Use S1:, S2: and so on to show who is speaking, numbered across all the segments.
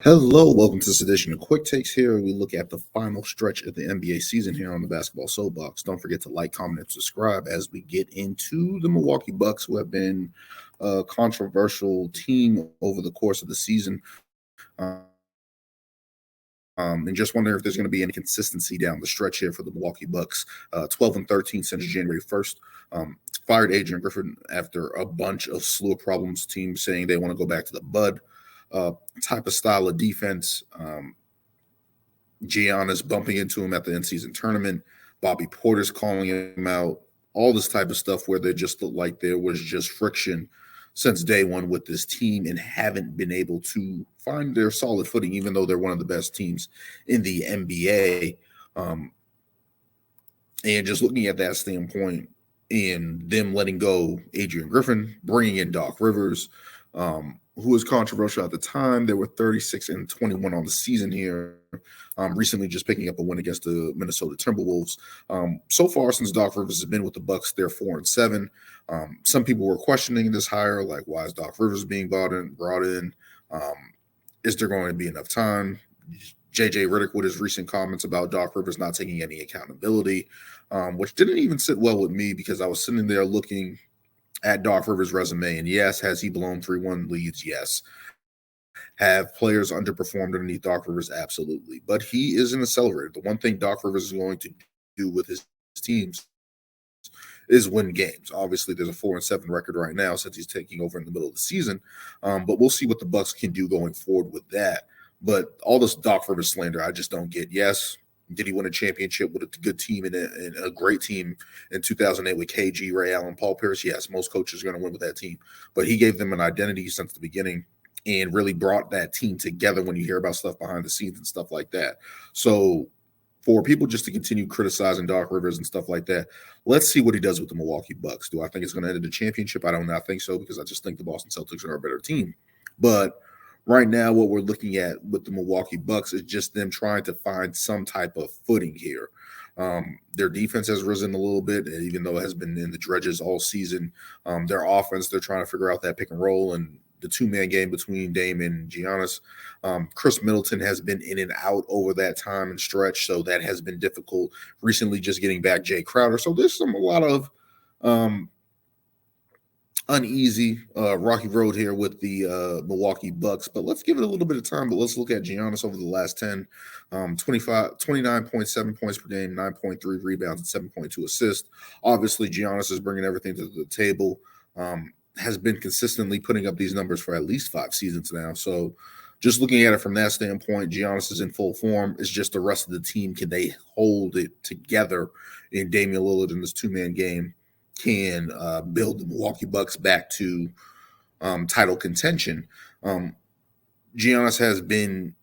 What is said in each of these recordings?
S1: Hello, welcome to this edition of Quick Takes. Here we look at the final stretch of the NBA season here on the Basketball Soapbox. Don't forget to like, comment, and subscribe as we get into the Milwaukee Bucks, who have been a controversial team over the course of the season. And just wondering if there's going to be any consistency down the stretch here for the Milwaukee Bucks. 12-13 since January 1st. Fired Adrian Griffin after a bunch of slew of problems. Teams saying they want to go back to the Bud type of style of defense. Giannis bumping into him at the in-season tournament. Bobby Porter's calling him out. All this type of stuff where they just looked like there was just friction since day one with this team and haven't been able to find their solid footing, even though they're one of the best teams in the NBA. And just looking at that standpoint and them letting go Adrian Griffin, bringing in Doc Rivers, who was controversial at the time. They were 36-21 on the season here. Recently just picking up a win against the Minnesota Timberwolves. So far, since Doc Rivers has been with the Bucks, they're 4-7. Some people were questioning this hire, like, why is Doc Rivers being brought in? Is there going to be enough time? JJ Redick with his recent comments about Doc Rivers not taking any accountability, which didn't even sit well with me because I was sitting there looking at Doc Rivers' resume, and yes, has he blown 3-1 leads? Yes. Have players underperformed underneath Doc Rivers? Absolutely. But he is an accelerator. The one thing Doc Rivers is going to do with his teams is win games. Obviously, there's a 4-7 record right now since he's taking over in the middle of the season, but we'll see what the Bucks can do going forward with that. But all this Doc Rivers slander, I just don't get. Yes, did he win a championship with a good team and a great team in 2008 with KG, Ray Allen, Paul Pierce? Yes, most coaches are going to win with that team. But he gave them an identity since the beginning and really brought that team together when you hear about stuff behind the scenes and stuff like that. So for people just to continue criticizing Doc Rivers and stuff like that, let's see what he does with the Milwaukee Bucks. Do I think it's going to end in the championship? I do not think so, because I just think the Boston Celtics are a better team. But right now, what we're looking at with the Milwaukee Bucks is just them trying to find some type of footing here. Their defense has risen a little bit, even though it has been in the dredges all season. Their offense, they're trying to figure out that pick and roll and the two-man game between Dame and Giannis. Chris Middleton has been in and out over that time and stretch, so that has been difficult. Recently, just getting back Jay Crowder. So there's a lot of uneasy, rocky road here with the Milwaukee Bucks, but let's give it a little bit of time. But let's look at Giannis over the last 10, 29.7 points per game, 9.3 rebounds, and 7.2 assists. Obviously, Giannis is bringing everything to the table, has been consistently putting up these numbers for at least 5 seasons now. So just looking at it from that standpoint, Giannis is in full form. It's just the rest of the team. Can they hold it together in Damian Lillard in this two-man game? Can build the Milwaukee Bucks back to title contention. Giannis has been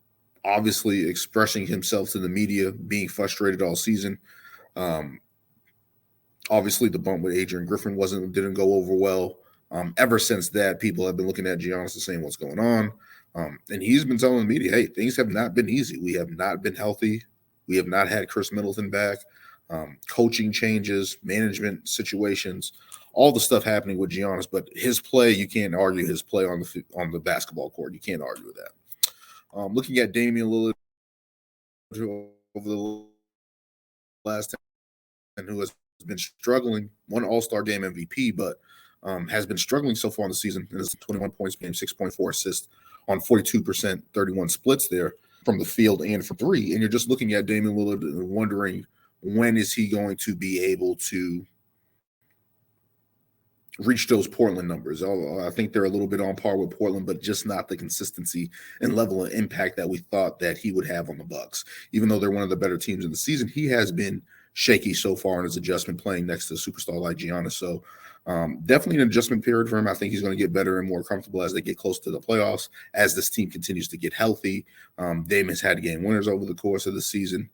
S1: obviously expressing himself to the media, being frustrated all season. Obviously, the bump with Adrian Griffin didn't go over well. Ever since that, people have been looking at Giannis and saying what's going on. And he's been telling the media, hey, things have not been easy. We have not been healthy. We have not had Chris Middleton back. Coaching changes, management situations, all the stuff happening with Giannis. But his play, you can't argue his play on the basketball court. You can't argue with that. Looking at Damian Lillard over the last 10, who has been struggling, won All-Star Game MVP, but has been struggling so far in the season. And it's 21 points per game, 6.4 assists on 42%, 31 splits there from the field and from three. And you're just looking at Damian Lillard and wondering, when is he going to be able to reach those Portland numbers? I think they're a little bit on par with Portland, but just not the consistency and level of impact that we thought that he would have on the Bucks. Even though they're one of the better teams in the season, he has been shaky so far in his adjustment playing next to a superstar like Giannis. So definitely an adjustment period for him. I think he's going to get better and more comfortable as they get close to the playoffs, as this team continues to get healthy. Dame has had game winners over the course of the season.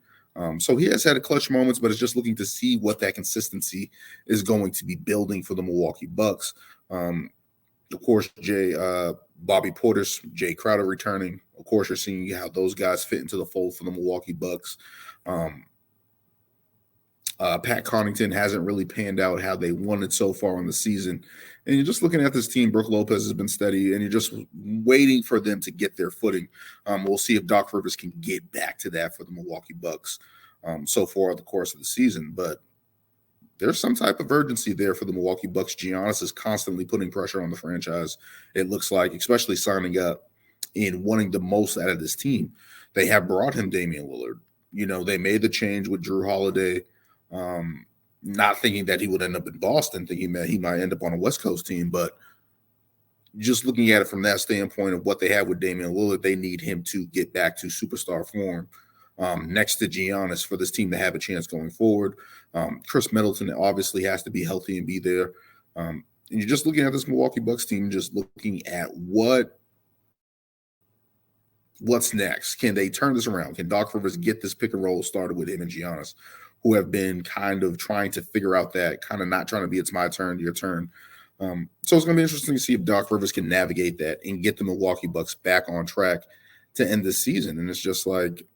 S1: So he has had clutch moments, but it's just looking to see what that consistency is going to be building for the Milwaukee Bucks. Of course, Bobby Portis, Jay Crowder returning. Of course, you're seeing how those guys fit into the fold for the Milwaukee Bucks. Pat Connaughton hasn't really panned out how they wanted so far in the season. And you're just looking at this team. Brook Lopez has been steady, and you're just waiting for them to get their footing. We'll see if Doc Rivers can get back to that for the Milwaukee Bucks so far the course of the season. But there's some type of urgency there for the Milwaukee Bucks. Giannis is constantly putting pressure on the franchise, it looks like, especially signing up and wanting the most out of this team. They have brought him Damian Lillard. They made the change with Drew Holiday, not thinking that he would end up in Boston, thinking that he might end up on a West Coast team. But just looking at it from that standpoint of what they have with Damian Lillard, they need him to get back to superstar form next to Giannis for this team to have a chance going forward. Chris Middleton obviously has to be healthy and be there. And you're just looking at this Milwaukee Bucks team, just looking at what's next. Can they turn this around? Can Doc Rivers get this pick and roll started with him and Giannis, who have been kind of trying to figure out that, kind of not trying to be it's my turn, your turn. So it's going to be interesting to see if Doc Rivers can navigate that and get the Milwaukee Bucks back on track to end this season. And it's just like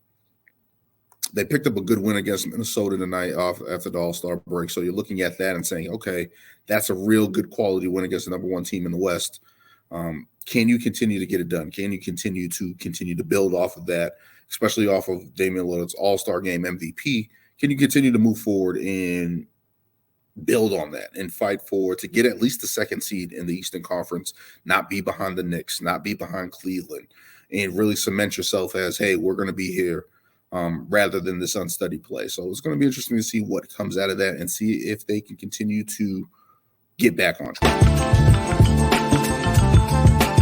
S1: they picked up a good win against Minnesota tonight off after the All-Star break. So you're looking at that and saying, okay, that's a real good quality win against the number one team in the West. Can you continue to get it done? Can you continue to build off of that, especially off of Damian Lillard's All-Star Game MVP? Can you continue to move forward and build on that and fight to get at least the second seed in the Eastern Conference, not be behind the Knicks, not be behind Cleveland, and really cement yourself as, hey, we're going to be here rather than this unsteady play. So it's going to be interesting to see what comes out of that and see if they can continue to get back on track.